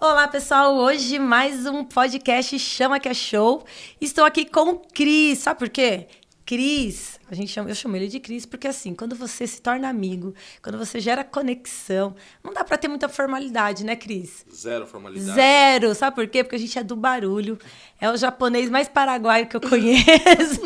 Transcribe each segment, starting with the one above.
Olá, pessoal. Hoje mais um podcast Chama Que É Show. Estou aqui com o Cris. Sabe por quê? Cris, eu chamo ele de Cris porque assim, quando você se torna amigo, quando você gera conexão, não dá pra ter muita formalidade, né, Cris? Zero formalidade. Zero. Sabe por quê? Porque a gente é do barulho. É o japonês mais paraguaio que eu conheço.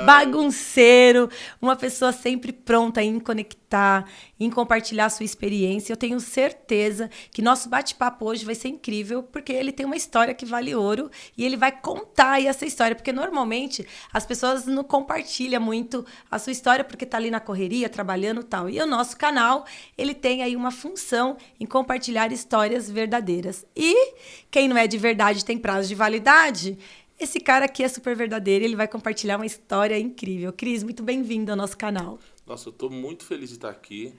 Bagunceiro, uma pessoa sempre pronta em conectar, em compartilhar a sua experiência. Eu tenho certeza que nosso bate-papo hoje vai ser incrível, porque ele tem uma história que vale ouro e ele vai contar aí essa história, porque normalmente as pessoas não compartilham muito a sua história porque tá ali na correria, trabalhando e tal. E o nosso canal, ele tem aí uma função em compartilhar histórias verdadeiras. E quem não é de verdade tem prazo de validade. Esse cara aqui é super verdadeiro, ele vai compartilhar uma história incrível. Cris, muito bem-vindo ao nosso canal. Nossa, eu estou muito feliz de estar aqui.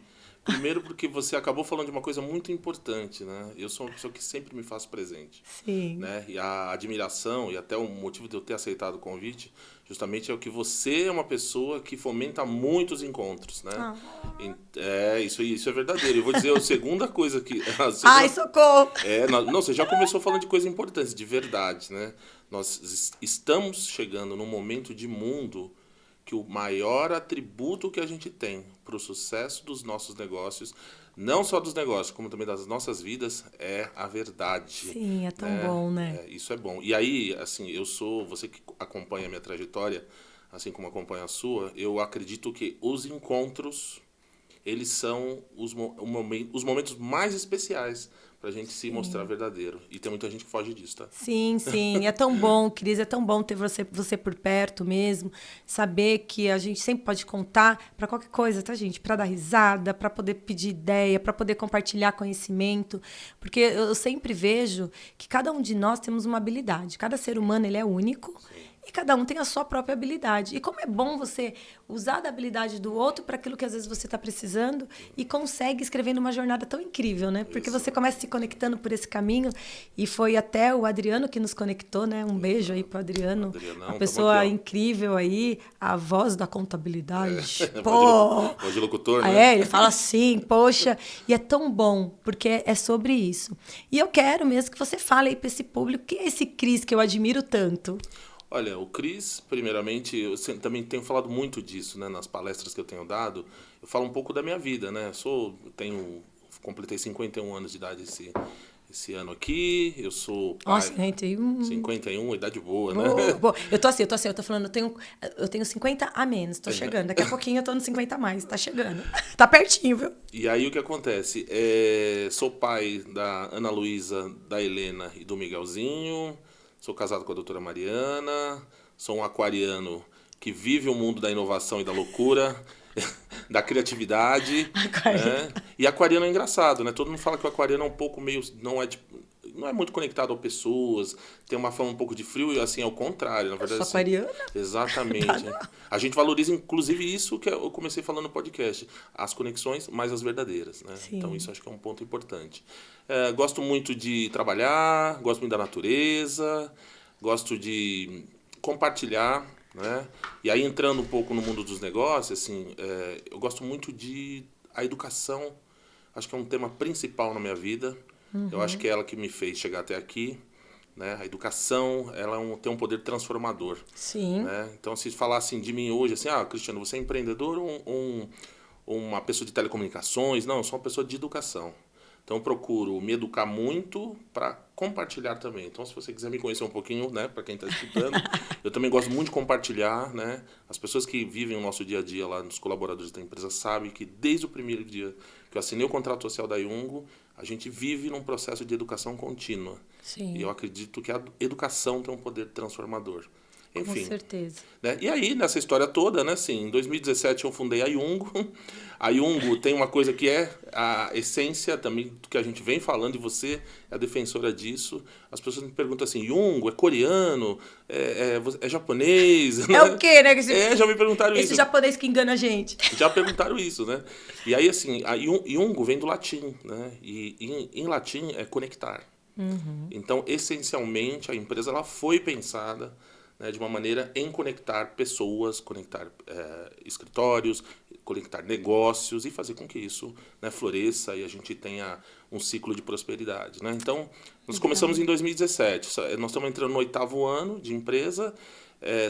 Primeiro porque você acabou falando de uma coisa muito importante, né? Eu sou uma pessoa que sempre me faz presente. Sim. Né? E a admiração, e até o motivo de eu ter aceitado o convite, justamente é o que você é uma pessoa que fomenta muitos encontros, né? Isso é verdadeiro. Eu vou dizer a segunda coisa que... Ai, socorro! Não, você já começou falando de coisas importantes, de verdade, né? Nós estamos chegando num momento de mundo que o maior atributo que a gente tem para o sucesso dos nossos negócios, não só dos negócios, como também das nossas vidas, é a verdade. Sim, é tão bom, né? Isso é bom. E aí, assim, você que acompanha a minha trajetória, assim como acompanha a sua, eu acredito que os encontros, eles são os momentos mais especiais pra gente se mostrar verdadeiro. E tem muita gente que foge disso, tá? Sim, sim. É tão bom, Cris, é tão bom ter você por perto mesmo. Saber que a gente sempre pode contar para qualquer coisa, tá, gente? Para dar risada, para poder pedir ideia, para poder compartilhar conhecimento. Porque eu sempre vejo que cada um de nós temos uma habilidade. Cada ser humano, ele é único. Sim. E cada um tem a sua própria habilidade. E como é bom você usar da habilidade do outro para aquilo que às vezes você está precisando e consegue escrevendo uma jornada tão incrível, né? Porque você começa se conectando por esse caminho. E foi até o Adriano que nos conectou, né? Um beijo aí pro Adriano. Adrianão, uma pessoa incrível aí, a voz da contabilidade. Voz de locutor, né? Ele fala assim, poxa. E é tão bom, porque é sobre isso. E eu quero mesmo que você fale aí para esse público, quem é esse Cris que eu admiro tanto? Olha, o Cris, primeiramente, eu também tenho falado muito disso, né, nas palestras que eu tenho dado. Eu falo um pouco da minha vida, né? Completei 51 anos de idade esse ano aqui. Eu sou pai. 51, idade boa, né? Eu tô falando, eu tenho 50 a menos, tô chegando. Daqui a pouquinho eu tô no 50 a mais, tá chegando. Tá pertinho, viu? E aí o que acontece? Sou pai da Ana Luísa, da Helena e do Miguelzinho. Sou casado com a doutora Mariana, sou um aquariano que vive o mundo da inovação e da loucura, da criatividade. Né? E aquariano é engraçado, né? Todo mundo fala que o aquariano é um pouco meio... Não é muito conectado a pessoas, tem uma fama um pouco de frio e assim, é o contrário. Na verdade, eu sou aquariana? Exatamente. A gente valoriza, inclusive, isso que eu comecei falando no podcast. As conexões, mas as verdadeiras. Né? Então, isso acho que é um ponto importante. Gosto muito de trabalhar, gosto muito da natureza, gosto de compartilhar, né? E aí, entrando um pouco no mundo dos negócios, assim, eu gosto muito a educação. Acho que é um tema principal na minha vida. Uhum. Eu acho que é ela que me fez chegar até aqui. Né? A educação, ela tem um poder transformador. Sim. Né? Então, se falassem de mim hoje, assim, Cristiano, você é empreendedor ou uma pessoa de telecomunicações? Não, eu sou uma pessoa de educação. Então, eu procuro me educar muito para compartilhar também. Então, se você quiser me conhecer um pouquinho, né, para quem está escutando, eu também gosto muito de compartilhar, né? As pessoas que vivem o nosso dia a dia lá, nos colaboradores da empresa, sabem que desde o primeiro dia que eu assinei o contrato social da Yungo, a gente vive num processo de educação contínua. Sim. E eu acredito que a educação tem um poder transformador. Enfim, com certeza. Né? E aí, nessa história toda, né, assim, em 2017 eu fundei a Yungo. A Yungo tem uma coisa que é a essência também do que a gente vem falando, e você é a defensora disso. As pessoas me perguntam assim, Yungo é coreano, é japonês? É o quê, né? Já me perguntaram isso. Esse japonês que engana a gente. Já perguntaram isso, né? E aí, assim, a Yungo vem do latim, né? E em latim é conectar. Uhum. Então, essencialmente, a empresa ela foi pensada né, de uma maneira em conectar pessoas, conectar escritórios, conectar negócios e fazer com que isso, né, floresça e a gente tenha um ciclo de prosperidade, né? Então, nós começamos em 2017, nós estamos entrando no 8º ano de empresa,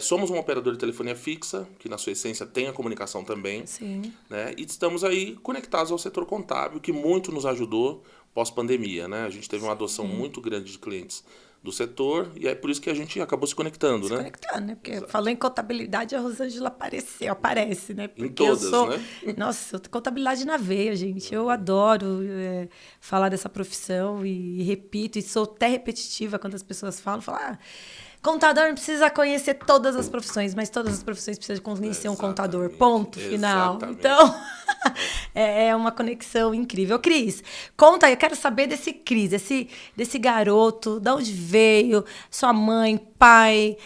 somos um operador de telefonia fixa, que na sua essência tem a comunicação também. Sim. Né? E estamos aí conectados ao setor contábil, que muito nos ajudou pós-pandemia, né? A gente teve uma adoção muito grande de clientes do setor e é por isso que a gente acabou se conectando, né? Conectando, né? Porque falou em contabilidade, a Rosângela aparece, né? Porque em todas, eu sou, né? Nossa, eu tenho contabilidade na veia, gente. Eu adoro falar dessa profissão e repito, e sou até repetitiva quando as pessoas falam, contador não precisa conhecer todas as profissões, mas todas as profissões precisam conhecer um contador. Ponto final. Exatamente. Então, é uma conexão incrível. Cris, conta aí, eu quero saber desse Cris, desse garoto, de onde veio, sua mãe, pai,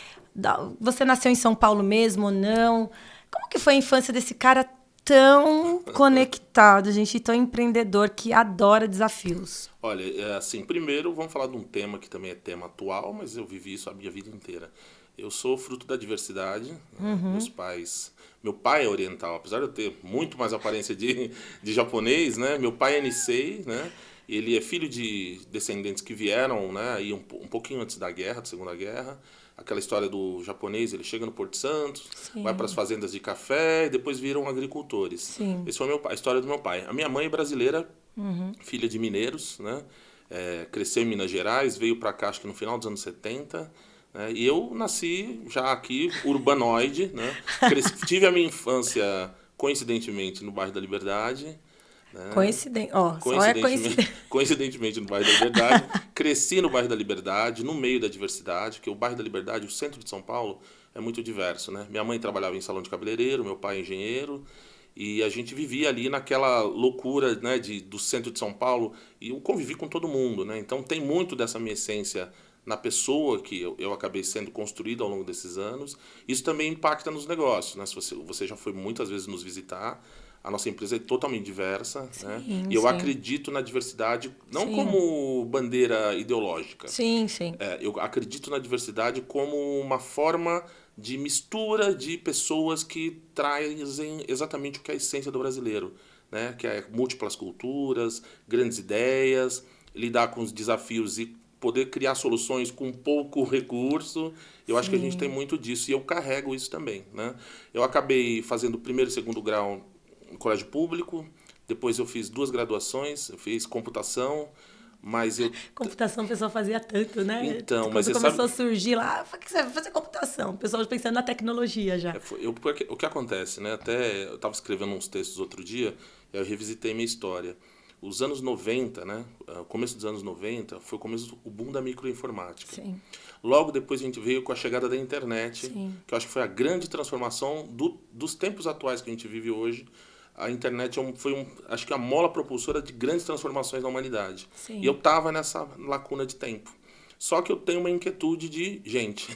você nasceu em São Paulo mesmo ou não? Como que foi a infância desse cara tão conectado, gente, tão empreendedor, que adora desafios? Olha, assim, primeiro vamos falar de um tema que também é tema atual, mas eu vivi isso a minha vida inteira. Eu sou fruto da diversidade, meus pais... Meu pai é oriental, apesar de eu ter muito mais aparência de japonês, né? Meu pai é Nisei, né? Ele é filho de descendentes que vieram, né? Aí um pouquinho antes da guerra, da Segunda Guerra. Aquela história do japonês, ele chega no Porto Santo, Sim. vai para as fazendas de café e depois viram agricultores. Sim. Esse foi a história do meu pai. A minha mãe é brasileira, filha de mineiros, né? Cresceu em Minas Gerais, veio para cá acho que no final dos anos 70. E eu nasci já aqui, urbanoide, né? Tive a minha infância, coincidentemente, no bairro da Liberdade. Né? Coincidentemente no bairro da Liberdade. Cresci no bairro da Liberdade, no meio da diversidade, porque o bairro da Liberdade, o centro de São Paulo, é muito diverso. Né? Minha mãe trabalhava em salão de cabeleireiro, meu pai é engenheiro. E a gente vivia ali naquela loucura, né, do centro de São Paulo. E eu convivi com todo mundo. Né? Então tem muito dessa minha essência na pessoa que eu acabei sendo construído ao longo desses anos. Isso também impacta nos negócios, né? Se você já foi muitas vezes nos visitar, a nossa empresa é totalmente diversa, sim, né? E eu acredito na diversidade, não como bandeira ideológica. Sim, sim. Eu acredito na diversidade como uma forma de mistura de pessoas que trazem exatamente o que é a essência do brasileiro, né? Que é múltiplas culturas, grandes ideias, lidar com os desafios e poder criar soluções com pouco recurso. Eu acho que a gente tem muito disso e eu carrego isso também, né? Eu acabei fazendo o 1º e 2º grau no colégio público, depois eu fiz 2 graduações, eu fiz computação, mas eu... Computação o pessoal fazia tanto, né? Então, quando mas você começou sabe... a surgir lá, o que você vai fazer computação? O pessoal pensando na tecnologia já. O que acontece, né? Até eu estava escrevendo uns textos outro dia, eu revisitei minha história. Os anos 90, né? O começo dos anos 90 foi o começo do boom da microinformática. Sim. Logo depois a gente veio com a chegada da internet, Sim. que eu acho que foi a grande transformação dos tempos atuais que a gente vive hoje. A internet foi acho que a mola propulsora de grandes transformações na humanidade. Sim. E eu estava nessa lacuna de tempo. Só que eu tenho uma inquietude de gente.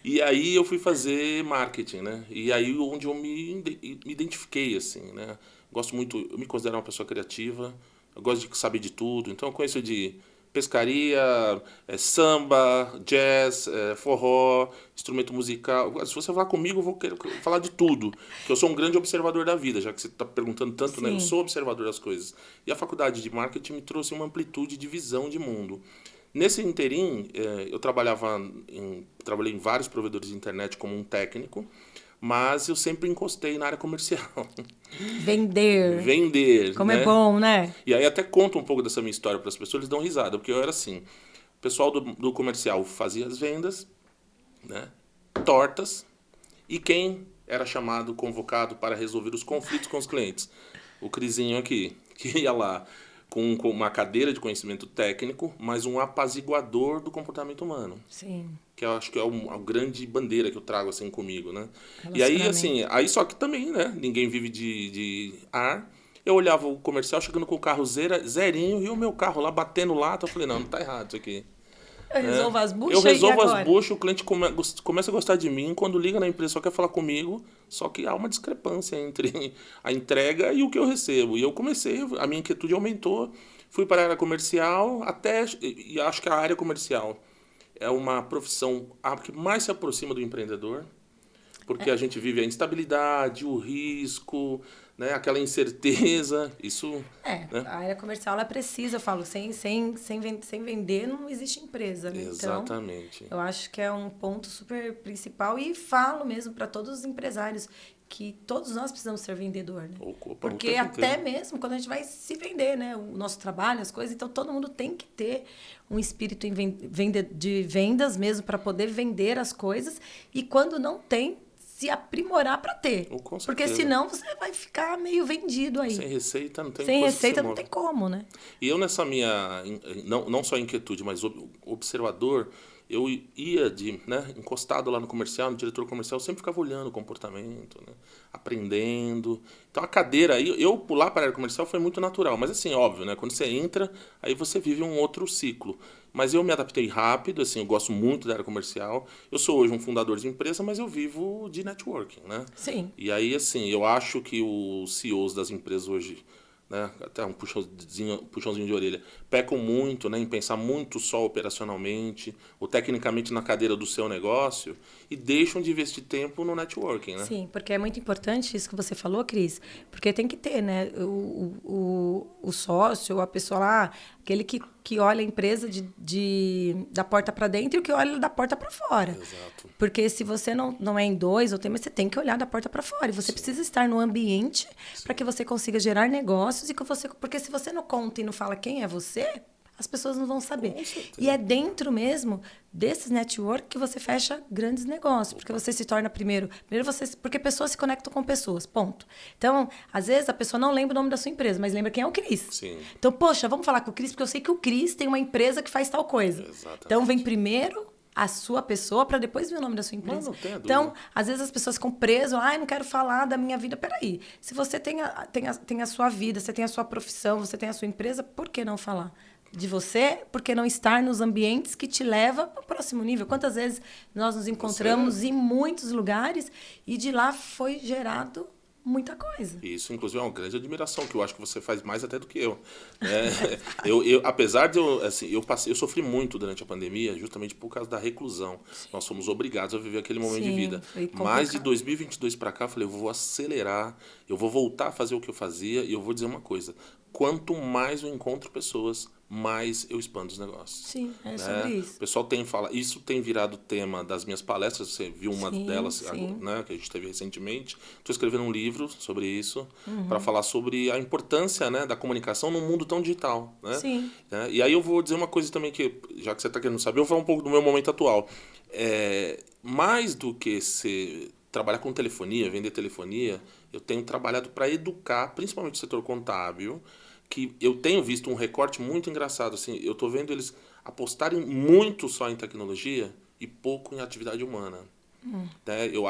E aí eu fui fazer marketing, né? E aí onde eu me identifiquei, assim, né? Gosto muito, eu me considero uma pessoa criativa, eu gosto de saber de tudo, então eu conheço de pescaria, samba, jazz, forró, instrumento musical. Se você falar comigo, eu vou querer falar de tudo, porque eu sou um grande observador da vida, já que você está perguntando tanto, né? Eu sou observador das coisas. E a faculdade de marketing me trouxe uma amplitude de visão de mundo. Nesse interim, eu trabalhei em vários provedores de internet como um técnico, mas eu sempre encostei na área comercial. Vender. Como né? É bom, né? E aí até conto um pouco dessa minha história para as pessoas, eles dão risada, porque eu era assim, o pessoal do comercial fazia as vendas, né? Tortas, e quem era chamado, convocado para resolver os conflitos com os clientes? O Crisinho aqui, que ia lá com uma cadeira de conhecimento técnico, mas um apaziguador do comportamento humano. Sim. Que eu acho que é uma grande bandeira que eu trago assim comigo, né? E aí, assim, só que também, né? Ninguém vive de ar. Eu olhava o comercial chegando com o carro zerinho e o meu carro lá batendo lata. Eu falei, não tá errado isso aqui. Eu resolvo as buchas. Eu resolvo as buchas, o cliente começa a gostar de mim. Quando liga na empresa, só quer falar comigo. Só que há uma discrepância entre a entrega e o que eu recebo. E eu comecei, a minha inquietude aumentou. Fui para a área comercial, e acho que a área comercial é uma profissão que mais se aproxima do empreendedor, porque a gente vive a instabilidade, o risco, né, aquela incerteza, isso... Né? A área comercial, ela precisa, eu falo, sem vender não existe empresa, né? Exatamente. Então, eu acho que é um ponto super principal e falo mesmo para todos os empresários que todos nós precisamos ser vendedor, né? Porque até mesmo quando a gente vai se vender, né? O nosso trabalho, as coisas, então todo mundo tem que ter um espírito de vendas mesmo para poder vender as coisas e quando não tem, se aprimorar para ter. Porque senão você vai ficar meio vendido aí. Sem receita não tem Sem receita não tem como, né? E eu nessa minha, não só inquietude, mas observador, eu ia encostado lá no comercial, no diretor comercial, eu sempre ficava olhando o comportamento, né? Aprendendo. Então a cadeira aí, eu pular para a área comercial foi muito natural, mas assim, óbvio, né? Quando você entra, aí você vive um outro ciclo. Mas eu me adaptei rápido, assim, eu gosto muito da área comercial. Eu sou hoje um fundador de empresa, mas eu vivo de networking, né? Sim. E aí, assim, eu acho que os CEOs das empresas hoje, né, até um puxãozinho de orelha, pecam muito, né, em pensar muito só operacionalmente ou tecnicamente na cadeira do seu negócio e deixam de investir tempo no networking, né? Sim, porque é muito importante isso que você falou, Cris, porque tem que ter, né, o sócio, a pessoa lá, aquele que olha a empresa da porta para dentro e o que olha da porta para fora. Exato. Porque se você não é em dois, mas você tem que olhar da porta para fora. E você precisa estar no ambiente para que você consiga gerar negócios porque se você não conta e não fala quem é você, as pessoas não vão saber. E é dentro mesmo desses network que você fecha grandes negócios, porque você se torna porque pessoas se conectam com pessoas, ponto. Então, às vezes a pessoa não lembra o nome da sua empresa, mas lembra quem é o Cris. Sim. Então, poxa, vamos falar com o Cris, porque eu sei que o Cris tem uma empresa que faz tal coisa. Exatamente. Então, vem primeiro a sua pessoa para depois ver o nome da sua empresa. Não tem a dúvida. Então, às vezes as pessoas ficam presas, não quero falar da minha vida. Peraí, se você tem a sua vida, você tem a sua profissão, você tem a sua empresa, por que não falar de você? Por que não estar nos ambientes que te levam para o próximo nível? Quantas vezes nós nos encontramos em muitos lugares e de lá foi gerado muita coisa. Isso, inclusive, é uma grande admiração, que eu acho que você faz mais até do que eu. Apesar de eu sofri muito durante a pandemia, justamente por causa da reclusão. Sim. Nós fomos obrigados a viver aquele momento de vida. Mas de 2022 para cá, eu falei, eu vou acelerar, eu vou voltar a fazer o que eu fazia e eu vou dizer uma coisa. Quanto mais eu encontro pessoas, mais eu expando os negócios. Sim, sobre isso. O pessoal isso tem virado tema das minhas palestras, você viu uma delas, né, que a gente teve recentemente. Estou escrevendo um livro sobre isso, para falar sobre a importância, né, da comunicação num mundo tão digital. Né? Sim. E aí eu vou dizer uma coisa também que, já que você está querendo saber, eu vou falar um pouco do meu momento atual. Mais do que trabalhar com telefonia, vender telefonia, eu tenho trabalhado para educar, principalmente o setor contábil, que eu tenho visto um recorte muito engraçado. Assim, eu estou vendo eles apostarem muito só em tecnologia e pouco em atividade humana. Eu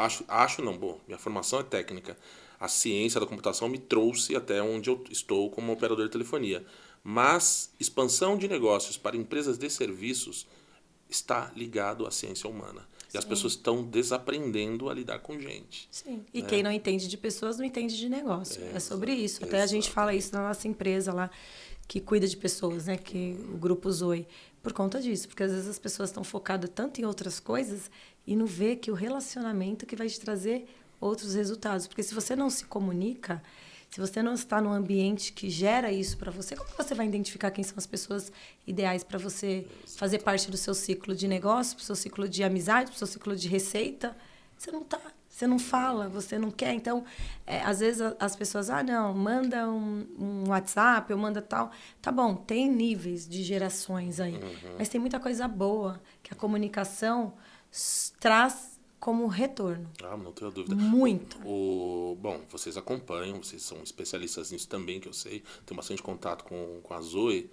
minha formação é técnica. A ciência da computação me trouxe até onde eu estou como operador de telefonia. Mas expansão de negócios para empresas de serviços está ligado à ciência humana. E as pessoas estão desaprendendo a lidar com gente. Sim. E quem não entende de pessoas não entende de negócio. É sobre isso. Até a gente fala isso na nossa empresa lá, que cuida de pessoas, né? Que o Grupo Zoe. Por conta disso. Porque às vezes as pessoas estão focadas tanto em outras coisas e não vê que o relacionamento que vai te trazer outros resultados. Porque se você não se comunica, se você não está num ambiente que gera isso para você, como você vai identificar quem são as pessoas ideais para você fazer parte do seu ciclo de negócio, do seu ciclo de amizade, do seu ciclo de receita? Você não tá, você não fala, você não quer. Então, às vezes as pessoas, não, manda um WhatsApp, ou manda tal. Tá bom, tem níveis de gerações aí, mas tem muita coisa boa que a comunicação traz como retorno. Não tenho dúvida. Muito. Bom, vocês acompanham, vocês são especialistas nisso também, que eu sei, tenho bastante contato com a Zoe.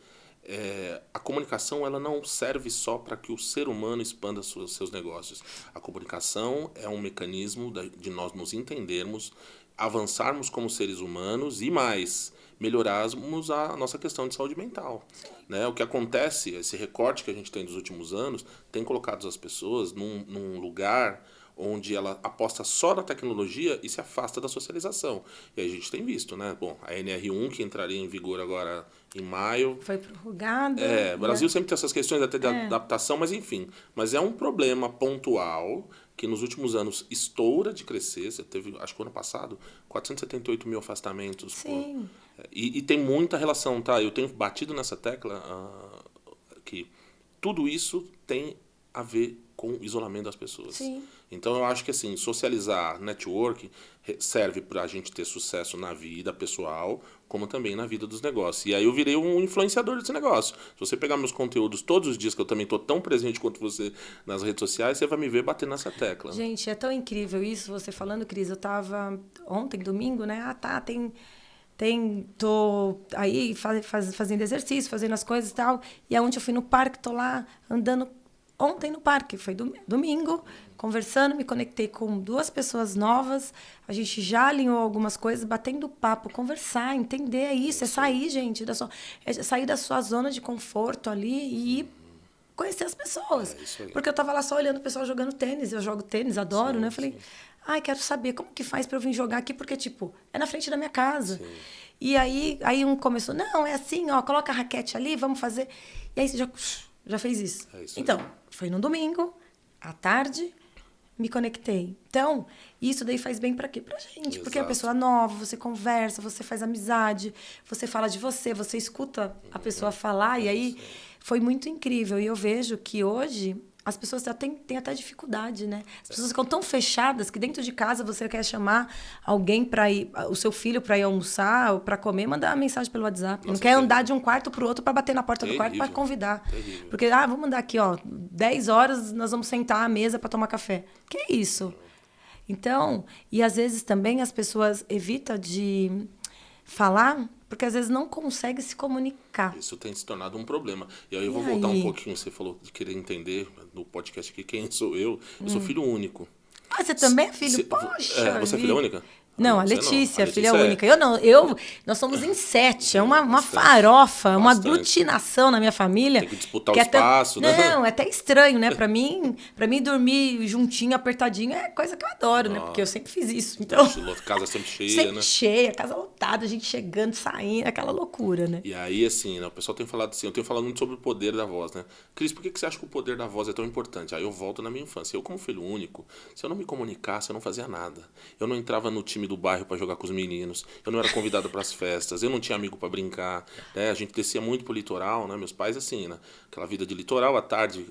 A comunicação ela não serve só para que o ser humano expanda seus negócios. A comunicação é um mecanismo de nós nos entendermos, avançarmos como seres humanos e mais, melhorarmos a nossa questão de saúde mental. Né? O que acontece, esse recorte que a gente tem dos últimos anos, tem colocado as pessoas num lugar onde ela aposta só na tecnologia e se afasta da socialização. E aí a gente tem visto, né? Bom, a NR1, que entraria em vigor agora em maio. Foi prorrogada. O Brasil sempre tem essas questões até de adaptação, mas enfim. Mas é um problema pontual que nos últimos anos estoura de crescer. Você teve, acho que ano passado, 478 mil afastamentos. Sim. E tem muita relação, tá? Eu tenho batido nessa tecla que tudo isso tem a ver com o isolamento das pessoas. Sim. Então, eu acho que assim, socializar, network, serve para a gente ter sucesso na vida pessoal, como também na vida dos negócios. E aí eu virei um influenciador desse negócio. Se você pegar meus conteúdos todos os dias, que eu também estou tão presente quanto você nas redes sociais, você vai me ver bater nessa tecla. Gente, é tão incrível isso, você falando, Cris. Eu estava ontem, domingo, né? Tô aí fazendo exercício, fazendo as coisas e tal. E aonde eu fui no parque, tô lá andando ontem no parque, foi domingo, conversando, me conectei com 2 pessoas novas, a gente já alinhou algumas coisas, batendo papo, conversar, entender, é isso, é sair, gente, é sair da sua zona de conforto ali e ir conhecer as pessoas. Porque eu tava lá só olhando o pessoal jogando tênis, eu jogo tênis, adoro, né? Eu falei, quero saber como que faz para eu vir jogar aqui, porque, tipo, é na frente da minha casa. Sim. E aí um começou, não, é assim, ó, coloca a raquete ali, vamos fazer. E aí você já fez isso. Então, foi no domingo, à tarde, me conectei. Então, isso daí faz bem pra quê? Pra gente. Exato. Porque é uma pessoa nova, você conversa, você faz amizade, você fala de você escuta a pessoa falar, e aí foi muito incrível. E eu vejo que hoje as pessoas têm até dificuldade, né? As pessoas ficam tão fechadas que dentro de casa você quer chamar alguém para ir, o seu filho para ir almoçar ou para comer, mandar uma mensagem pelo WhatsApp. Não quer andar de um quarto para o outro para bater na porta do quarto para convidar. Terrível. Porque, vamos mandar aqui, ó, 10 horas nós vamos sentar à mesa para tomar café. Que é isso? Então, e às vezes também as pessoas evitam de falar porque às vezes não consegue se comunicar. Isso tem se tornado um problema. E aí eu vou voltar um pouquinho, você falou de querer entender no podcast aqui quem sou eu. Eu sou filho único. Você também é filho? Poxa. Você é filha única? Não, a Letícia, filha única. Nós somos em 7. É uma farofa, uma aglutinação na minha família. Tem que disputar o espaço, né? Não, é até estranho, né? Pra mim dormir juntinho, apertadinho, é coisa que eu adoro, né? Porque eu sempre fiz isso. Então, casa sempre cheia, sempre né? cheia, casa lotada, a gente chegando, saindo, aquela loucura, né? E aí, assim, né, o pessoal tem falado assim, eu tenho falado muito sobre o poder da voz, né? Cris, por que você acha que o poder da voz é tão importante? Aí eu volto na minha infância. Eu, como filho único, se eu não me comunicasse, eu não fazia nada. Eu não entrava no time do bairro para jogar com os meninos, eu não era convidado para as festas, eu não tinha amigo para brincar, né? A gente descia muito pro litoral, né? Meus pais assim, né? Aquela vida de litoral, à tarde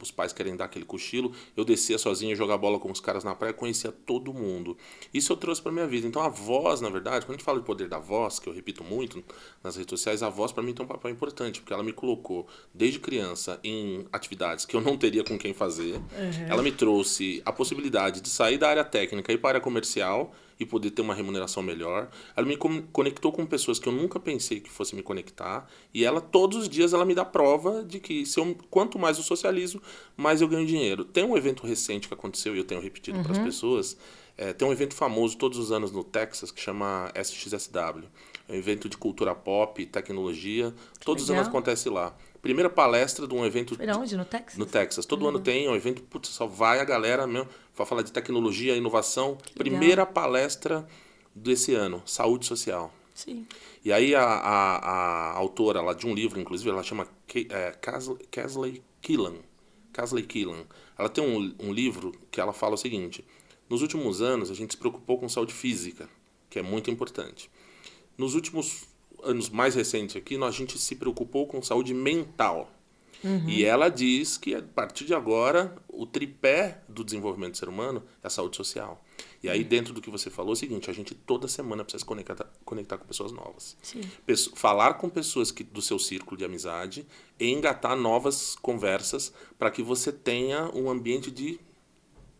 os pais querem dar aquele cochilo, eu descia sozinho, jogar bola com os caras na praia, conhecia todo mundo. Isso eu trouxe para minha vida. Então a voz, na verdade, quando a gente fala de poder da voz, que eu repito muito nas redes sociais, a voz para mim tem um papel importante, porque ela me colocou desde criança em atividades que eu não teria com quem fazer. Ela me trouxe a possibilidade de sair da área técnica e para a área comercial e poder ter uma remuneração melhor. Ela me conectou com pessoas que eu nunca pensei que fosse me conectar, e ela todos os dias ela me dá prova de que quanto mais eu socializo, mais eu ganho dinheiro. Tem um evento recente que aconteceu e eu tenho repetido para as pessoas. Tem um evento famoso todos os anos no Texas que chama SXSW. É um evento de cultura pop, tecnologia. Todos os anos acontece lá. Primeira palestra de um evento... Foi onde? No Texas? No Texas. Todo ano tem um evento, só vai a galera mesmo para falar de tecnologia, inovação. Primeira palestra desse ano, saúde social. Sim. E aí a autora lá de um livro, inclusive, ela chama Casey Killan. Ela tem um livro que ela fala o seguinte: nos últimos anos a gente se preocupou com saúde física, que é muito importante. Nos últimos anos mais recentes aqui, a gente se preocupou com saúde mental. E ela diz que a partir de agora o tripé do desenvolvimento do ser humano é a saúde social. E aí dentro do que você falou é o seguinte: a gente toda semana precisa se conectar com pessoas novas. Sim. Falar com pessoas do seu círculo de amizade e engatar novas conversas para que você tenha um ambiente de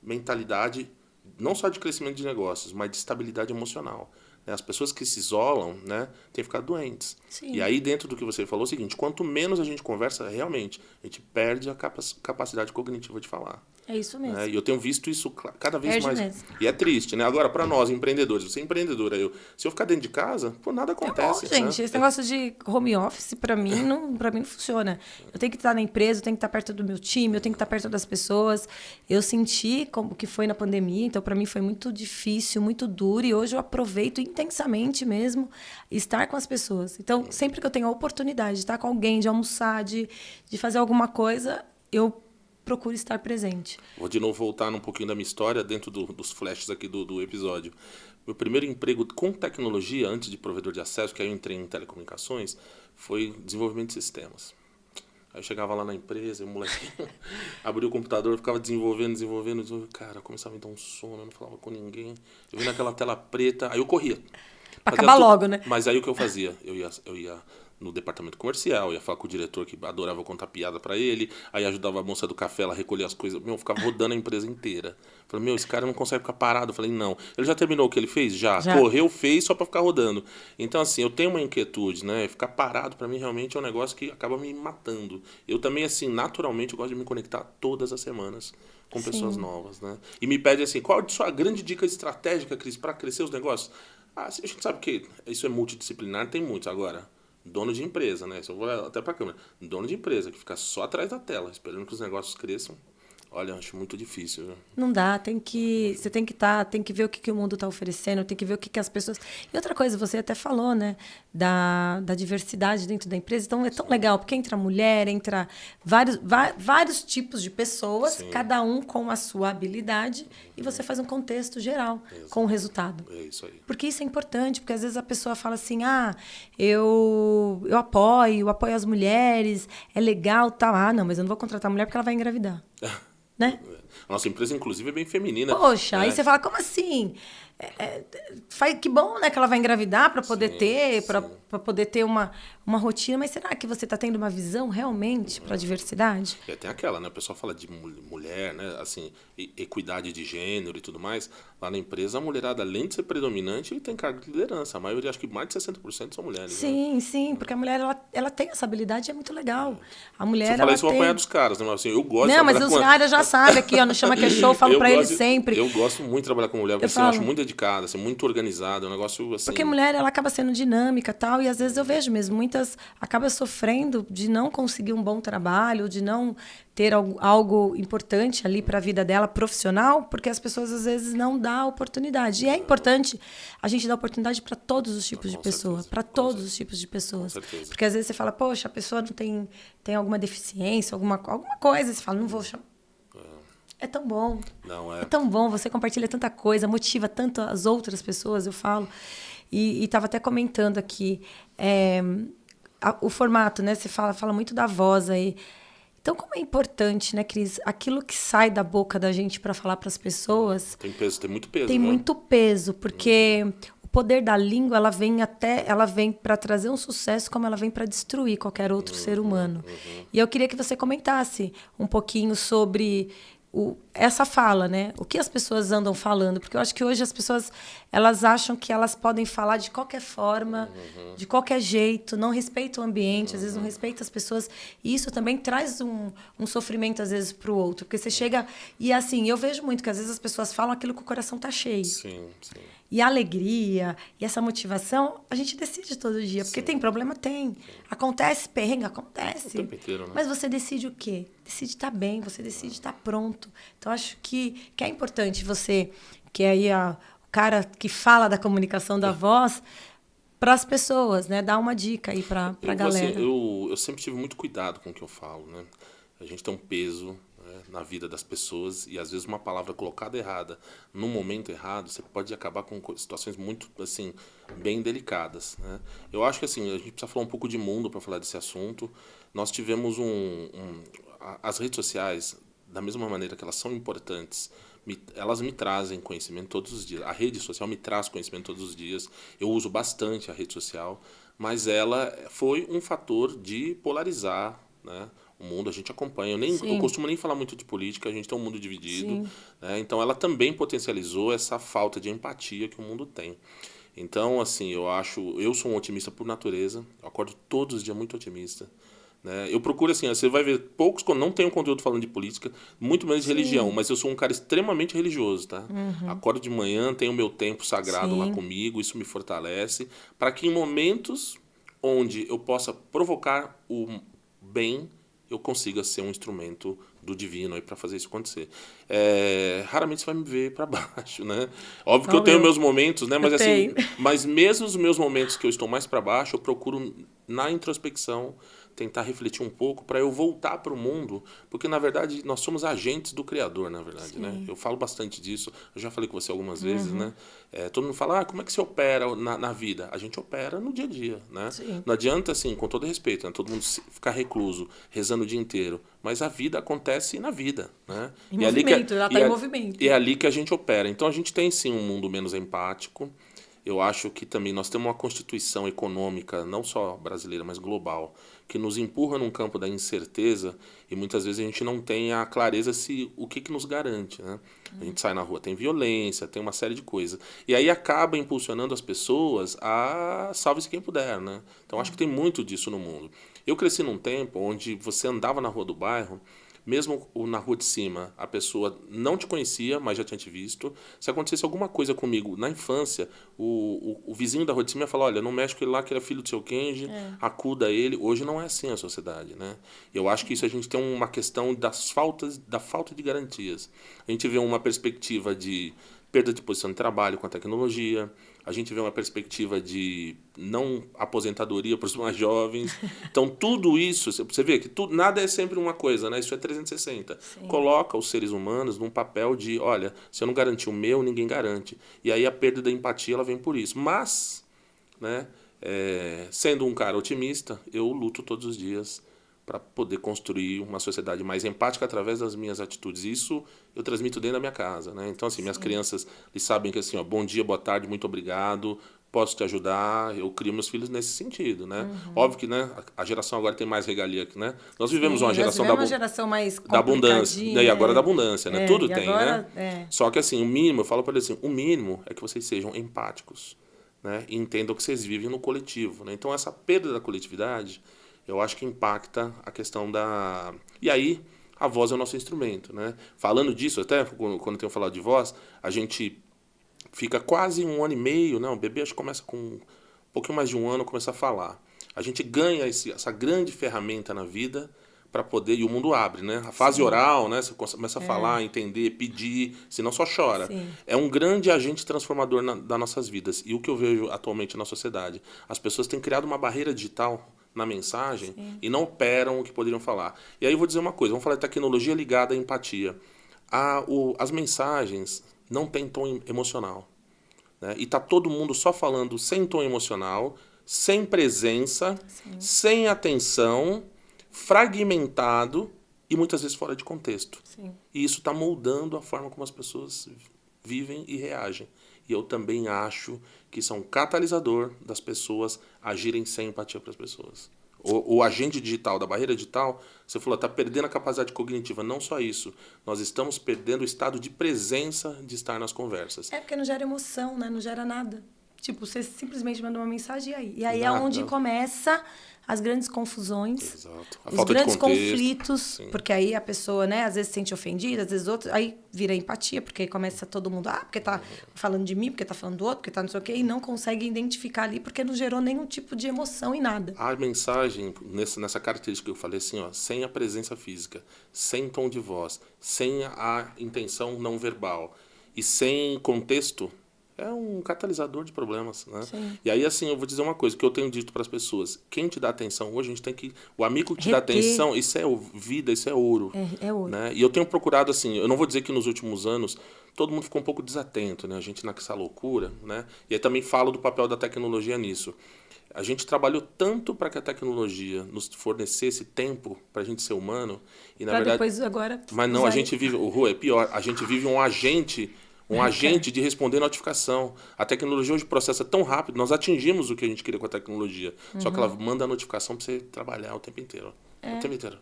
mentalidade, não só de crescimento de negócios, mas de estabilidade emocional. né? As pessoas que se isolam, né, têm ficado doentes. Sim. E aí, dentro do que você falou, é o seguinte, quanto menos a gente conversa, realmente, a gente perde a capacidade cognitiva de falar. É isso mesmo. E eu tenho visto isso cada vez Perde mais. mesmo. E é triste, né? Agora, para nós, empreendedores, você é empreendedora, se eu ficar dentro de casa, pô, nada acontece. Bom, gente, esse negócio de home office, para mim não funciona. Eu tenho que estar na empresa, eu tenho que estar perto do meu time, eu tenho que estar perto das pessoas. Eu senti como que foi na pandemia, então para mim foi muito difícil, muito duro, e hoje eu aproveito intensamente mesmo estar com as pessoas. Então, sempre que eu tenho a oportunidade de estar com alguém, de almoçar, de fazer alguma coisa, eu procuro estar presente. Vou de novo voltar um pouquinho da minha história dentro dos flashes aqui do episódio. Meu primeiro emprego com tecnologia, antes de provedor de acesso, que aí eu entrei em telecomunicações, foi desenvolvimento de sistemas. Aí eu chegava lá na empresa, o molequinho abria o computador, ficava desenvolvendo. Cara, começava a me dar um sono, eu não falava com ninguém. Eu vi naquela tela preta, aí eu corria. Pra acabar logo, né? Mas aí o que eu fazia? Eu ia no departamento comercial, ia falar com o diretor que adorava contar piada pra ele, aí ajudava a moça do café, ela recolher as coisas. Eu ficava rodando a empresa inteira. Falei, esse cara não consegue ficar parado. Eu falei, não. Ele já terminou o que ele fez? Já. Correu, fez, só pra ficar rodando. Então, assim, eu tenho uma inquietude, né? Ficar parado pra mim realmente é um negócio que acaba me matando. Eu também, assim, naturalmente, eu gosto de me conectar todas as semanas com pessoas novas, né? E me pede assim, qual a sua grande dica estratégica, Cris, pra crescer os negócios? A gente sabe que isso é multidisciplinar, tem muitos. Agora, dono de empresa, né? Se eu vou até pra câmera. Dono de empresa, que fica só atrás da tela, esperando que os negócios cresçam. Olha, eu acho muito difícil, né? Não dá, você tem que ver o que o mundo está oferecendo, tem que ver o que as pessoas... E outra coisa, você até falou, né, da diversidade dentro da empresa, então é tão legal, porque entra mulher, entra vários tipos de pessoas, Sim. cada um com a sua habilidade, e você faz um contexto geral com o resultado. É isso aí. Porque isso é importante, porque às vezes a pessoa fala assim, eu apoio as mulheres, é legal, tal. Não, mas eu não vou contratar a mulher porque ela vai engravidar. Né? A nossa empresa, inclusive, é bem feminina. Poxa, aí você fala, como assim? Que bom, né, que ela vai engravidar para poder para poder ter uma rotina, mas será que você está tendo uma visão realmente para a diversidade? Tem aquela, né? O pessoal fala de mulher, né? Assim, equidade de gênero e tudo mais. Lá na empresa, a mulherada, além de ser predominante, tem cargo de liderança. A maioria, acho que mais de 60% são mulheres. Sim, né? Sim, porque a mulher, ela tem essa habilidade e é muito legal. A mulher, você fala isso, eu vou apanhar dos caras, né? Mas, assim, eu gosto Não, mas os caras já sabem aqui, ó, no Chama Que É Show, eu falo para eles sempre. Eu gosto muito de trabalhar com mulher, porque assim, eu acho muito dedicada, assim, muito organizada, um negócio assim... Porque mulher, ela acaba sendo dinâmica e tal, e às vezes eu vejo mesmo, muitas acabam sofrendo de não conseguir um bom trabalho, de não ter algo importante ali para a vida dela profissional, porque as pessoas às vezes não dão a oportunidade. E é importante a gente dar oportunidade para todos os tipos de pessoas, para todos os tipos de pessoas. Porque às vezes você fala, poxa, a pessoa não tem alguma deficiência, alguma coisa, você fala, não vou chamar. É tão bom. É tão bom, você compartilha tanta coisa, motiva tanto as outras pessoas, eu falo. E estava até comentando aqui, o formato, né? Você fala muito da voz aí. Então, como é importante, né, Cris? Aquilo que sai da boca da gente para falar para as pessoas... Tem peso, tem muito peso, Tem muito peso, porque o poder da língua, ela vem para trazer um sucesso, como ela vem para destruir qualquer outro ser humano. E eu queria que você comentasse um pouquinho sobre... essa fala, né? O que as pessoas andam falando? Porque eu acho que hoje as pessoas, elas acham que elas podem falar de qualquer forma, de qualquer jeito, não respeitam o ambiente, às vezes não respeitam as pessoas. E isso também traz um sofrimento, às vezes, para o outro. Porque você chega... E, assim, eu vejo muito que, às vezes, as pessoas falam aquilo que o coração tá cheio. Sim, sim. E a alegria, e essa motivação, a gente decide todo dia. Porque tem problema? Tem. Acontece perrengue? Acontece. O tempo inteiro, né? Mas você decide o quê? Decide estar bem, você decide estar pronto. Então, acho que é importante você, que é aí o cara que fala da comunicação da voz, para as pessoas, né? Dar uma dica aí para a galera. Assim, eu sempre tive muito cuidado com o que eu falo, né? A gente tem um peso na vida das pessoas e às vezes uma palavra colocada errada no momento errado, você pode acabar com situações muito assim bem delicadas, né? Eu acho que assim, a gente precisa falar um pouco de mundo para falar desse assunto. Nós tivemos as redes sociais, da mesma maneira que elas são importantes, elas me trazem conhecimento todos os dias. A rede social me traz conhecimento todos os dias. Eu uso bastante a rede social, mas ela foi um fator de polarizar, né, o mundo. A gente acompanha. Eu costumo nem falar muito de política, a gente tem um mundo dividido, né? Então ela também potencializou essa falta de empatia que o mundo tem. Então, assim, eu sou um otimista por natureza, eu acordo todos os dias muito otimista. Né? Eu procuro, assim, você vai ver poucos quando não tem um conteúdo falando de política, muito menos de religião, mas eu sou um cara extremamente religioso, tá? Acordo de manhã, tenho o meu tempo sagrado lá comigo, isso me fortalece, para que em momentos onde eu possa provocar o bem, eu consiga ser um instrumento do divino aí para fazer isso acontecer. Raramente você vai me ver para baixo, né? Óbvio que eu tenho meus momentos, né? Mas assim, mas mesmo os meus momentos que eu estou mais para baixo, eu procuro na introspecção tentar refletir um pouco para eu voltar para o mundo, porque na verdade nós somos agentes do Criador, na verdade, né? Eu falo bastante disso, eu já falei com você algumas vezes, né? Todo mundo fala, como é que você opera na vida? A gente opera no dia a dia, né? Não adianta, assim, com todo respeito, né? Todo mundo ficar recluso, rezando o dia inteiro, mas a vida acontece na vida, né? Em movimento, ela está em movimento. E é ali que a gente opera. Então a gente tem sim um mundo menos empático. Eu acho que também nós temos uma constituição econômica, não só brasileira, mas global, que nos empurra num campo da incerteza e muitas vezes a gente não tem a clareza o que nos garante. Né? A gente sai na rua, tem violência, tem uma série de coisas. E aí acaba impulsionando as pessoas a salve-se quem puder. Né? Então acho que tem muito disso no mundo. Eu cresci num tempo onde você andava na rua do bairro, mesmo na rua de cima, a pessoa não te conhecia, mas já tinha te visto. Se acontecesse alguma coisa comigo na infância, o vizinho da rua de cima ia falar, olha, não mexe com ele lá, que ele é filho do seu Kenji, acuda ele. Hoje não é assim a sociedade, né? Eu acho que isso a gente tem uma questão da falta de garantias. A gente vê uma perspectiva de perda de posição de trabalho com a tecnologia, a gente vê uma perspectiva de não aposentadoria para os mais jovens. Então, tudo isso, você vê que nada é sempre uma coisa, né? Isso é 360. Coloca os seres humanos num papel de, olha, se eu não garantir o meu, ninguém garante. E aí a perda da empatia ela vem por isso. Mas, né, sendo um cara otimista, eu luto todos os dias para poder construir uma sociedade mais empática através das minhas atitudes. Isso eu transmito dentro da minha casa, né? Então, assim, minhas crianças, eles sabem que, assim, ó, bom dia, boa tarde, muito obrigado, posso te ajudar. Eu crio meus filhos nesse sentido, né? Óbvio que, né, a geração agora tem mais regalia aqui, né? Nós vivemos uma geração uma geração mais da abundância, né? E agora da abundância, né? Tudo tem, agora, né? Só que, assim, o mínimo, eu falo para eles assim, o mínimo é que vocês sejam empáticos, né? E entendam que vocês vivem no coletivo, né? Então, essa perda da coletividade, eu acho que impacta a questão da... E aí, a voz é o nosso instrumento, né? Falando disso, até quando eu tenho falado de voz, a gente fica quase 1 ano e meio, né? O bebê acho que começa com um pouquinho mais de 1 ano, começa a falar. A gente ganha essa grande ferramenta na vida para poder... E o mundo abre, né? A fase oral, né? Você começa a falar, entender, pedir, senão só chora. É um grande agente transformador das nossas vidas. E o que eu vejo atualmente na sociedade, as pessoas têm criado uma barreira digital na mensagem e não operam o que poderiam falar. E aí eu vou dizer uma coisa, vamos falar de tecnologia ligada à empatia. As mensagens não têm tom emocional. Né? E está todo mundo só falando sem tom emocional, sem presença, sem atenção, fragmentado e muitas vezes fora de contexto. E isso está moldando a forma como as pessoas vivem e reagem. E eu também acho que isso é um catalisador das pessoas agirem sem empatia para as pessoas. O agente digital, da barreira digital, você falou, está perdendo a capacidade cognitiva. Não só isso, nós estamos perdendo o estado de presença de estar nas conversas. É porque não gera emoção, né? Não gera nada. Tipo, você simplesmente manda uma mensagem e aí. E aí é onde começa as grandes confusões, os grandes conflitos, porque aí a pessoa, né, às vezes se sente ofendida, às vezes outra, aí vira empatia, porque começa todo mundo, porque tá falando de mim, porque tá falando do outro, porque tá não sei o quê, e não consegue identificar ali, porque não gerou nenhum tipo de emoção em nada. A mensagem, nessa característica que eu falei assim, ó, sem a presença física, sem tom de voz, sem a intenção não verbal e sem contexto, é um catalisador de problemas, né? E aí, assim, eu vou dizer uma coisa que eu tenho dito para as pessoas. Quem te dá atenção hoje, a gente tem que... O amigo que te dá atenção, isso é vida, isso é ouro. É ouro. Né? E eu tenho procurado, assim, eu não vou dizer que nos últimos anos todo mundo ficou um pouco desatento, né? A gente nessa loucura, né? E aí também falo do papel da tecnologia nisso. A gente trabalhou tanto para que a tecnologia nos fornecesse tempo para a gente ser humano. E, na verdade, depois, agora... Mas não, a gente vive... O Rua é pior. A gente vive um agente de responder notificação. A tecnologia hoje processa tão rápido, nós atingimos o que a gente queria com a tecnologia. Só que ela manda a notificação para você trabalhar o tempo inteiro. O tempo inteiro.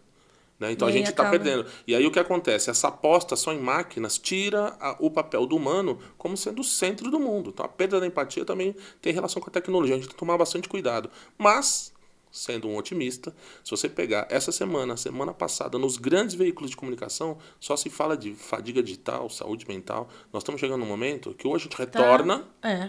Né? Então a gente está perdendo. E aí o que acontece? Essa aposta só em máquinas tira o papel do humano como sendo o centro do mundo. Então a perda da empatia também tem relação com a tecnologia. A gente tem que tomar bastante cuidado. Mas, sendo um otimista, se você pegar essa semana, a semana passada, nos grandes veículos de comunicação, só se fala de fadiga digital, saúde mental. Nós estamos chegando num momento que ou a gente retorna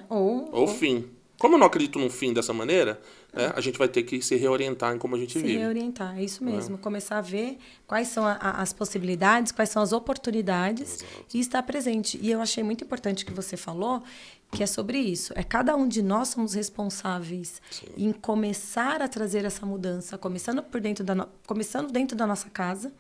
ou fim. Como eu não acredito num fim dessa maneira, né, a gente vai ter que se reorientar em como a gente vive. Se reorientar, é isso mesmo. Começar a ver quais são as possibilidades, quais são as oportunidades. Exato. E estar presente. E eu achei muito importante o que você falou, que é sobre isso. É cada um de nós somos responsáveis em começar a trazer essa mudança, começando dentro da nossa casa,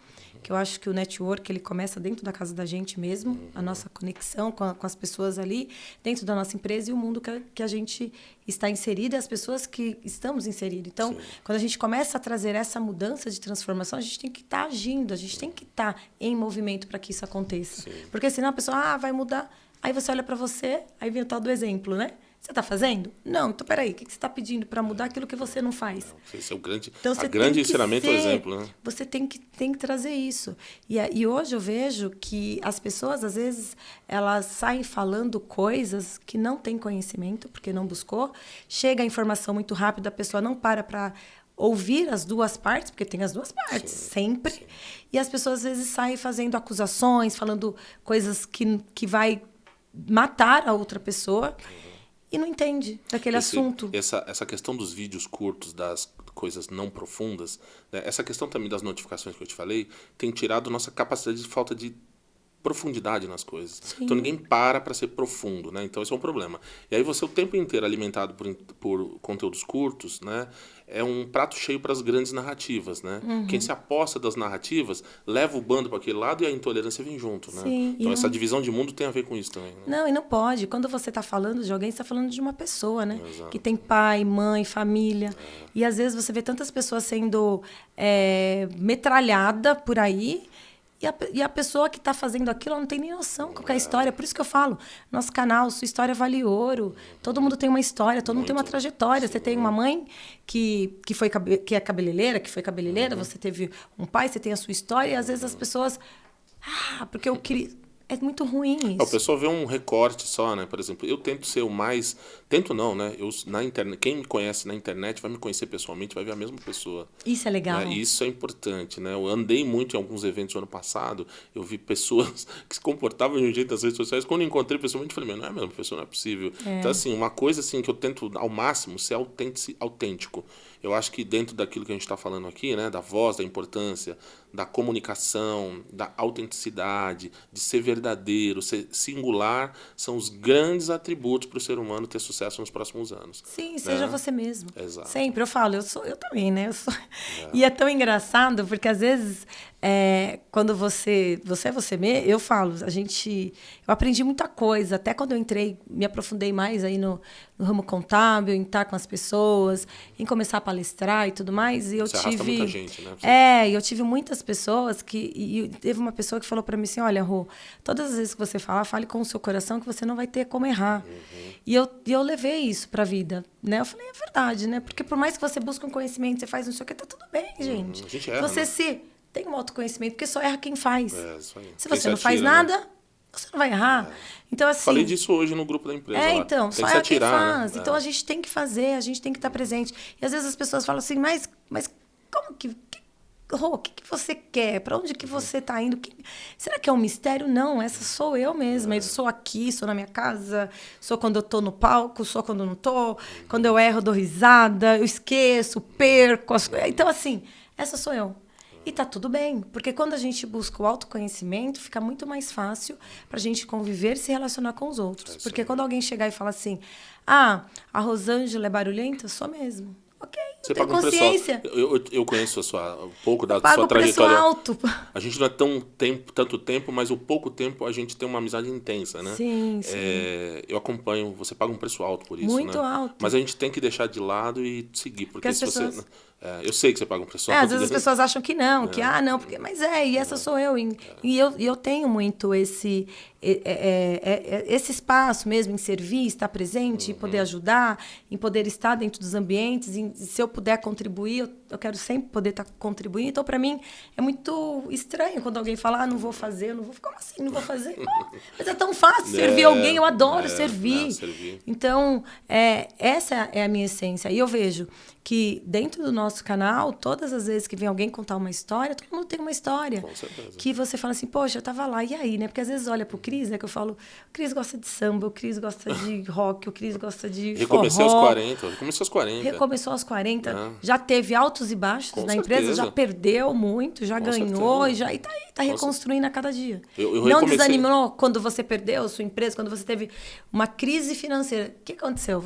que eu acho que o network ele começa dentro da casa da gente mesmo, a nossa conexão com as pessoas ali, dentro da nossa empresa e o mundo que a gente está inserido e as pessoas que estamos inseridos. Então, quando a gente começa a trazer essa mudança de transformação, a gente tem que estar agindo, a gente tem que estar em movimento para que isso aconteça. Sim. Porque senão a pessoa, vai mudar. Aí você olha para você, aí vem o tal do exemplo, né? Você está fazendo? Não, então peraí, o que você está pedindo para mudar aquilo que você não faz? Esse é o grande ensinamento, o exemplo, né? Você tem que trazer isso. E hoje eu vejo que as pessoas, às vezes, elas saem falando coisas que não têm conhecimento, porque não buscou. Chega a informação muito rápido, a pessoa não para ouvir as duas partes, porque tem as duas partes, sempre. Sim. E as pessoas, às vezes, saem fazendo acusações, falando coisas que vai matar a outra pessoa. E não entende daquele assunto. Essa questão dos vídeos curtos, das coisas não profundas, né? Essa questão também das notificações que eu te falei, tem tirado nossa capacidade de falta de profundidade nas coisas. Sim. Então ninguém para ser profundo, né? Então esse é um problema. E aí você o tempo inteiro alimentado por conteúdos curtos, né? É um prato cheio para as grandes narrativas, né? Quem se aposta das narrativas leva o bando para aquele lado e a intolerância vem junto, né? Sim, então essa divisão de mundo tem a ver com isso também. Né? Não, e não pode. Quando você está falando de alguém, você está falando de uma pessoa, né? Exato. Que tem pai, mãe, família. E às vezes você vê tantas pessoas sendo metralhada por aí. E a pessoa que está fazendo aquilo não tem nem noção qual é a história. Por isso que eu falo, nosso canal, sua história vale ouro. Todo mundo tem uma história, todo mundo tem uma trajetória. Você tem uma mãe que é cabeleireira, que foi cabeleireira, você teve um pai, você tem a sua história, e às vezes as pessoas... porque eu queria... É muito ruim isso. O pessoal vê um recorte só, né? Por exemplo, eu tento ser o mais... Tento não, né? Na internet, quem me conhece na internet vai me conhecer pessoalmente, vai ver a mesma pessoa. Isso é legal. Né? Isso é importante, né? Eu andei muito em alguns eventos no ano passado, eu vi pessoas que se comportavam de um jeito nas redes sociais. Quando eu encontrei pessoalmente, eu falei, não é a mesma pessoa, não é possível. Então, assim, uma coisa assim que eu tento ao máximo ser autêntico. Eu acho que dentro daquilo que a gente está falando aqui, né? Da voz, da importância, da comunicação, da autenticidade, de ser verdadeiro, ser singular, são os grandes atributos para o ser humano ter sucesso nos próximos anos. Sim, né? Seja você mesmo. Exato. Sempre, eu falo, eu também, né? E é tão engraçado, porque às vezes, quando você é você mesmo, eu falo, eu aprendi muita coisa, até quando eu entrei, me aprofundei mais aí no ramo contábil, em estar com as pessoas, em começar a palestrar e tudo mais, e eu você tive... arrasta muita gente, né? E eu tive muitas pessoas e teve uma pessoa que falou para mim assim, olha, Rô, todas as vezes que você falar, fale com o seu coração que você não vai ter como errar. E eu levei isso para a vida, né? Eu falei, é verdade, né? Porque por mais que você busque um conhecimento, você faz não sei o que, tá tudo bem, gente. A gente erra, você tem um autoconhecimento, porque só erra quem faz. Isso aí. Se você não faz nada, você não vai errar. Então, assim... Falei disso hoje no grupo da empresa. Então, tem só que é quem faz. Né? Então, a gente tem que fazer, a gente tem que estar presente. E às vezes as pessoas falam assim, mas como que Rô, o que você quer? Para onde que você está indo? Será que é um mistério? Não, essa sou eu mesma. Eu sou aqui, sou na minha casa, sou quando eu estou no palco, sou quando eu não estou. Quando eu erro, eu dou risada, eu esqueço, perco as coisas. Então, assim, essa sou eu. E tá tudo bem, porque quando a gente busca o autoconhecimento, fica muito mais fácil para a gente conviver e se relacionar com os outros. Porque quando alguém chegar e falar assim, a Rosângela é barulhenta, eu sou mesmo. Ok, você tem paga consciência. Eu conheço um pouco da sua trajetória. Alto. A gente não é tanto tempo, mas o pouco tempo a gente tem uma amizade intensa, né? Sim. Eu acompanho, você paga um preço alto por isso, muito né? alto. Mas a gente tem que deixar de lado e seguir, porque se você Eu sei que você paga um preço às alto. vezes as pessoas acham que não, porque, mas e essa sou eu. E eu tenho muito esse espaço mesmo em servir, estar presente, em poder ajudar, em poder estar dentro dos ambientes, se eu puder contribuir, eu quero sempre poder estar contribuindo. Então, para mim, é muito estranho quando alguém fala, não vou fazer, eu não vou ficar assim, não vou fazer. Não. Mas é tão fácil servir alguém, eu adoro servir. Então, essa é a minha essência. E eu vejo que dentro do nosso canal, todas as vezes que vem alguém contar uma história, todo mundo tem uma história. Com certeza. Que você fala assim, poxa, eu tava lá, e aí, né? Porque às vezes olha pro Cris, né? Que eu falo, o Cris gosta de samba, o Cris gosta de rock, o Cris gosta de Recomeçou aos 40. Recomeçou aos 40. Já teve altos e baixos na empresa, já perdeu muito, já ganhou, e tá reconstruindo a cada dia. Não desanimou quando você perdeu a sua empresa, quando você teve uma crise financeira. O que aconteceu?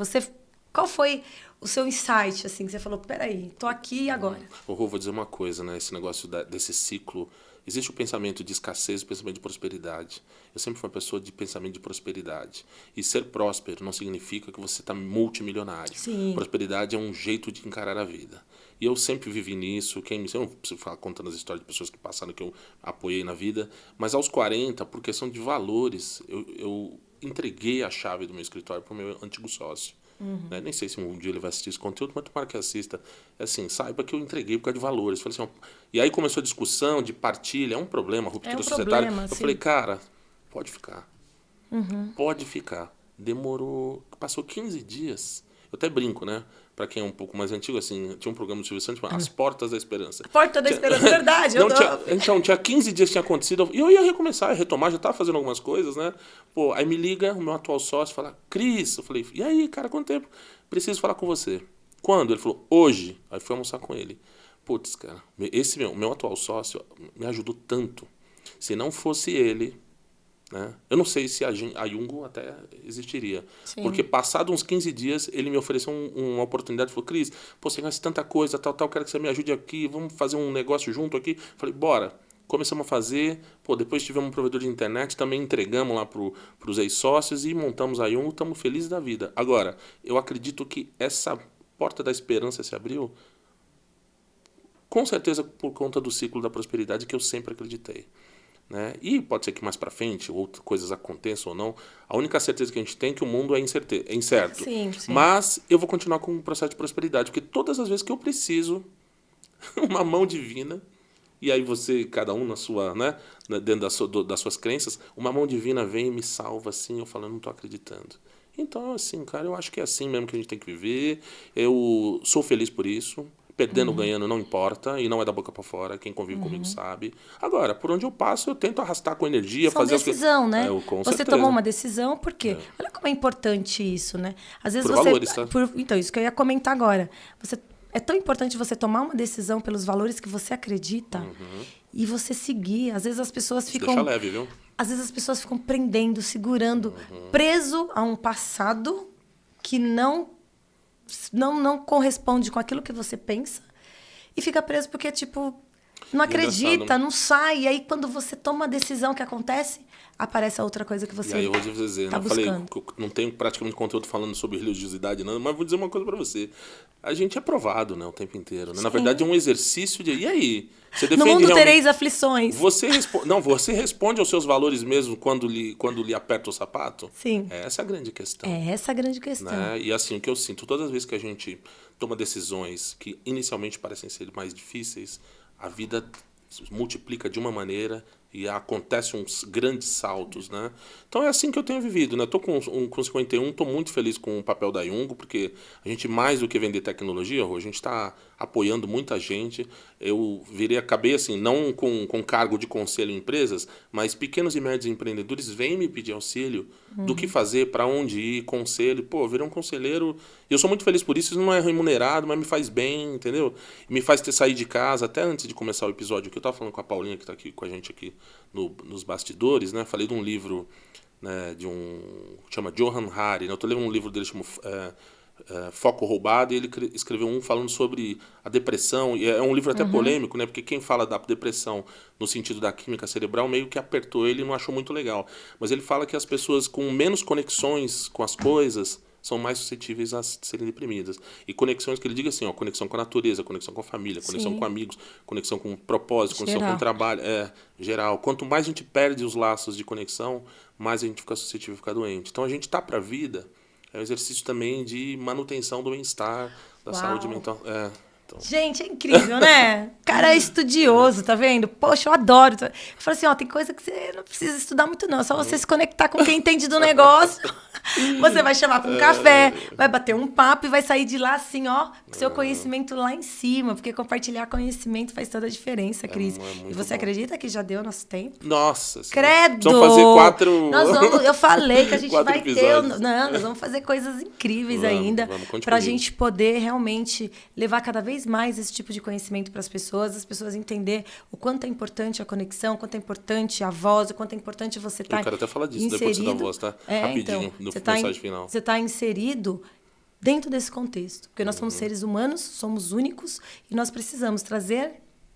Qual foi o seu insight, assim, que você falou, peraí, tô aqui e agora? Vou dizer uma coisa, né? Esse negócio desse ciclo, existe o pensamento de escassez e o pensamento de prosperidade. Eu sempre fui uma pessoa de pensamento de prosperidade. E ser próspero não significa que você está multimilionário. Sim. Prosperidade é um jeito de encarar a vida. E eu sempre vivi nisso. Eu não preciso falar contando as histórias de pessoas que passaram, que eu apoiei na vida. Mas aos 40, por questão de valores, eu entreguei a chave do meu escritório para o meu antigo sócio. Né? Nem sei se um dia ele vai assistir esse conteúdo, mas tomara que assista. Assim, saiba que eu entreguei por causa de valores. Falei assim, e aí começou a discussão de partilha, é um problema, ruptura societária. Eu falei, cara, pode ficar. Pode ficar. Demorou, passou 15 dias. Eu até brinco, né? Para quem é um pouco mais antigo, assim, tinha um programa do Silvio Santos chamado As Portas da Esperança. Porta da Esperança, verdade. Então, tinha 15 dias que tinha acontecido, e eu ia recomeçar, ia retomar, já estava fazendo algumas coisas, né? Pô, aí me liga o meu atual sócio, fala, Cris, eu falei, e aí, cara, quanto tempo? Preciso falar com você. Quando? Ele falou, hoje. Aí fui almoçar com ele. Putz, cara, esse meu atual sócio me ajudou tanto. Se não fosse ele... Né? Eu não sei se a Jungo até existiria. Sim. Porque passados uns 15 dias, ele me ofereceu uma oportunidade. Falou, Cris, você conhece tanta coisa, tal, quero que você me ajude aqui, vamos fazer um negócio junto aqui. Falei, bora. Começamos a fazer, depois tivemos um provedor de internet, também entregamos lá para os ex-sócios e montamos a Jungo, estamos felizes da vida. Agora, eu acredito que essa porta da esperança se abriu, com certeza por conta do ciclo da prosperidade que eu sempre acreditei. Né? E pode ser que mais para frente outras coisas aconteçam ou não. A única certeza que a gente tem é que o mundo é incerto. Sim. Mas eu vou continuar com o processo de prosperidade, porque todas as vezes que eu preciso, uma mão divina, e aí você, cada um na sua, né, dentro das suas crenças, uma mão divina vem e me salva assim, eu falo, eu não estou acreditando. Então, assim, cara, eu acho que é assim mesmo que a gente tem que viver. Eu sou feliz por isso. Perdendo ou ganhando não importa, e não é da boca para fora, quem convive comigo sabe. Agora, por onde eu passo, eu tento arrastar com energia, fazer decisão, as né? Com você certeza. Tomou uma decisão, por quê? Olha como é importante isso, né? Às vezes por valores, tá? Então, isso que eu ia comentar agora. É tão importante você tomar uma decisão pelos valores que você acredita e você seguir. Às vezes as pessoas ficam... Deixa leve, viu? Às vezes as pessoas ficam prendendo, segurando, preso a um passado que não corresponde com aquilo que você pensa e fica preso porque, tipo, não acredita, não sai. E aí, quando você toma a decisão, que acontece, aparece a outra coisa que você E aí eu vou dizer, tá buscando. Falei que eu não tenho praticamente conteúdo falando sobre religiosidade, não, mas vou dizer uma coisa para você. A gente é provado, né, o tempo inteiro. Né? Na verdade, é um exercício de... E aí? Você defende no mundo realmente... tereis aflições. Você responde aos seus valores mesmo quando lhe aperta o sapato? Sim. Essa é a grande questão. É essa a grande questão. Né? E assim, o que eu sinto, todas as vezes que a gente toma decisões que inicialmente parecem ser mais difíceis, a vida multiplica de uma maneira e acontece uns grandes saltos, né? Então é assim que eu tenho vivido, né? Tô com 51, tô muito feliz com o papel da Jungo, porque a gente, mais do que vender tecnologia, a gente está apoiando muita gente. Eu acabei assim, não com cargo de conselho em empresas, mas pequenos e médios empreendedores vêm me pedir auxílio do que fazer, para onde ir, conselho. Pô, virei um conselheiro. E eu sou muito feliz por isso. Isso não é remunerado, mas me faz bem, entendeu? Me faz ter saído de casa, até antes de começar o episódio, que eu estava falando com a Paulinha, que está aqui com a gente aqui nos bastidores, né? Falei de um livro, né, que chama Johan Hari, né? Eu estou lendo um livro dele que chama Foco Roubado, e ele escreveu um falando sobre a depressão, e é um livro até polêmico, né? Porque quem fala da depressão no sentido da química cerebral meio que apertou ele e não achou muito legal. Mas ele fala que as pessoas com menos conexões com as coisas são mais suscetíveis a serem deprimidas. E conexões que ele diga assim, ó, conexão com a natureza, conexão com a família, conexão com amigos, conexão com propósito, conexão com o trabalho, geral. Quanto mais a gente perde os laços de conexão, mais a gente fica suscetível a ficar doente. Então a gente tá para a vida, é um exercício também de manutenção do bem-estar, da saúde mental. Então. Gente, é incrível, né? O cara é estudioso, tá vendo? Poxa, eu adoro. Eu falo assim, ó, tem coisa que você não precisa estudar muito não, é só você se conectar com quem entende do negócio. Você vai chamar para um café, vai bater um papo e vai sair de lá assim, ó, com seu conhecimento lá em cima, porque compartilhar conhecimento faz toda a diferença, Cris. E você acredita que já deu nosso tempo? Nossa! Credo! Vamos fazer 4... eu falei que a gente vai episódios. ter... Não, nós vamos fazer coisas incríveis ainda para a gente poder realmente levar cada vez mais esse tipo de conhecimento para as pessoas entender o quanto é importante a conexão, o quanto é importante a voz, o quanto é importante você estar Eu quero até falar disso inserido. depois da voz, tá? Rapidinho, então, no mensagem final. Você está inserido dentro desse contexto, porque nós somos seres humanos, somos únicos e nós precisamos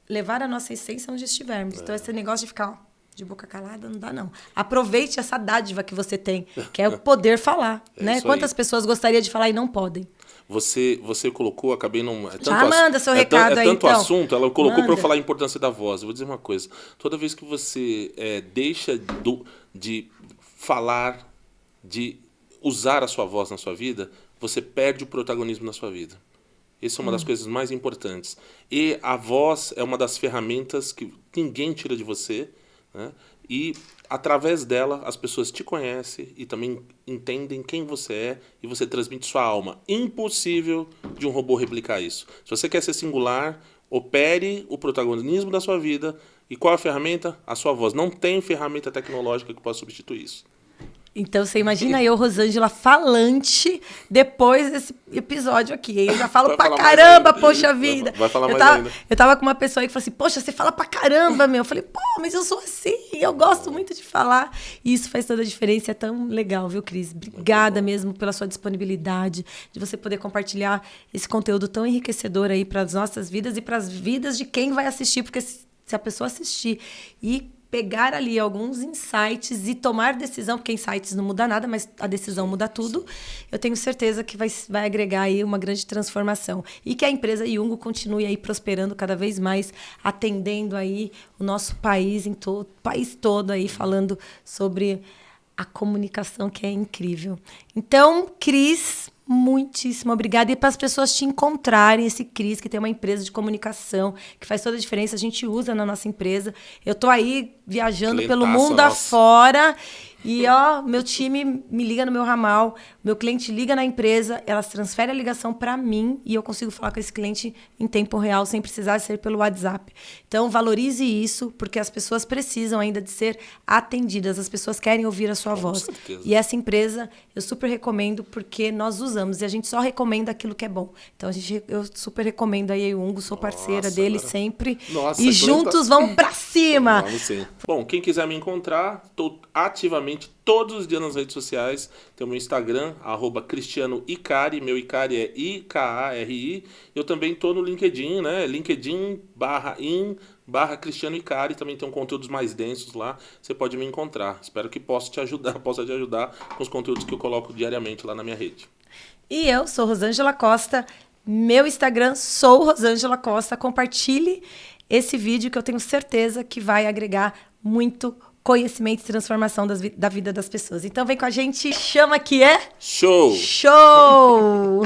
levar a nossa essência onde estivermos. Então, esse negócio de ficar... Ó, de boca calada não dá, não. Aproveite essa dádiva que você tem, que é o poder falar, né? Quantas pessoas gostariam de falar e não podem? Você colocou, acabei não... Já manda seu recado aí, tanto então. assunto, ela colocou para eu falar a importância da voz. Eu vou dizer uma coisa. Toda vez que você deixa de falar, de usar a sua voz na sua vida, você perde o protagonismo na sua vida. Essa é uma das coisas mais importantes. E a voz é uma das ferramentas que ninguém tira de você, né? E através dela as pessoas te conhecem e também entendem quem você é e você transmite sua alma. Impossível de um robô replicar isso. Se você quer ser singular, opere o protagonismo da sua vida. E qual é a ferramenta? A sua voz. Não tem ferramenta tecnológica que possa substituir isso. Então, você imagina eu, Rosângela, falante, depois desse episódio aqui. Eu já falo pra caramba, poxa vida. Vai falar mais ainda. Eu tava com uma pessoa aí que falou assim, poxa, você fala pra caramba, meu. Eu falei, pô, mas eu sou assim, eu gosto muito de falar. E isso faz toda a diferença, é tão legal, viu, Cris? Obrigada mesmo pela sua disponibilidade, de você poder compartilhar esse conteúdo tão enriquecedor aí para as nossas vidas e para as vidas de quem vai assistir, porque se a pessoa assistir e pegar ali alguns insights e tomar decisão, porque insights não muda nada, mas a decisão muda tudo, eu tenho certeza que vai agregar aí uma grande transformação. E que a empresa Yungo continue aí prosperando cada vez mais, atendendo aí o nosso país, o país todo aí, falando sobre a comunicação, que é incrível. Então, Cris, muitíssimo obrigada. E para as pessoas te encontrarem, esse Cris, que tem uma empresa de comunicação, que faz toda a diferença, a gente usa na nossa empresa. Eu tô aí viajando pelo mundo afora e, ó, meu time me liga no meu ramal, meu cliente liga na empresa, elas transferem a ligação para mim e eu consigo falar com esse cliente em tempo real, sem precisar ser pelo WhatsApp. Então, valorize isso, porque as pessoas precisam ainda de ser atendidas, as pessoas querem ouvir a sua voz. Certeza. E essa empresa, eu super recomendo, porque nós usamos e a gente só recomenda aquilo que é bom. Então, eu super recomendo aí a Yungo, sou parceira dele sempre. Nossa, e juntos vamos pra cima! Vamos sim. Bom, quem quiser me encontrar, estou ativamente todos os dias nas redes sociais. Tem o meu Instagram, @cristianoicari, meu Icari é I-K-A-R-I. Eu também estou no LinkedIn, né? LinkedIn/Cristiano Icari, também tem conteúdos mais densos lá, você pode me encontrar. Espero que possa te ajudar com os conteúdos que eu coloco diariamente lá na minha rede. E eu sou Rosângela Costa, meu Instagram, sou Rosângela Costa. Compartilhe esse vídeo que eu tenho certeza que vai agregar muito conhecimento e transformação da vida das pessoas. Então vem com a gente, chama que é... Show! Show!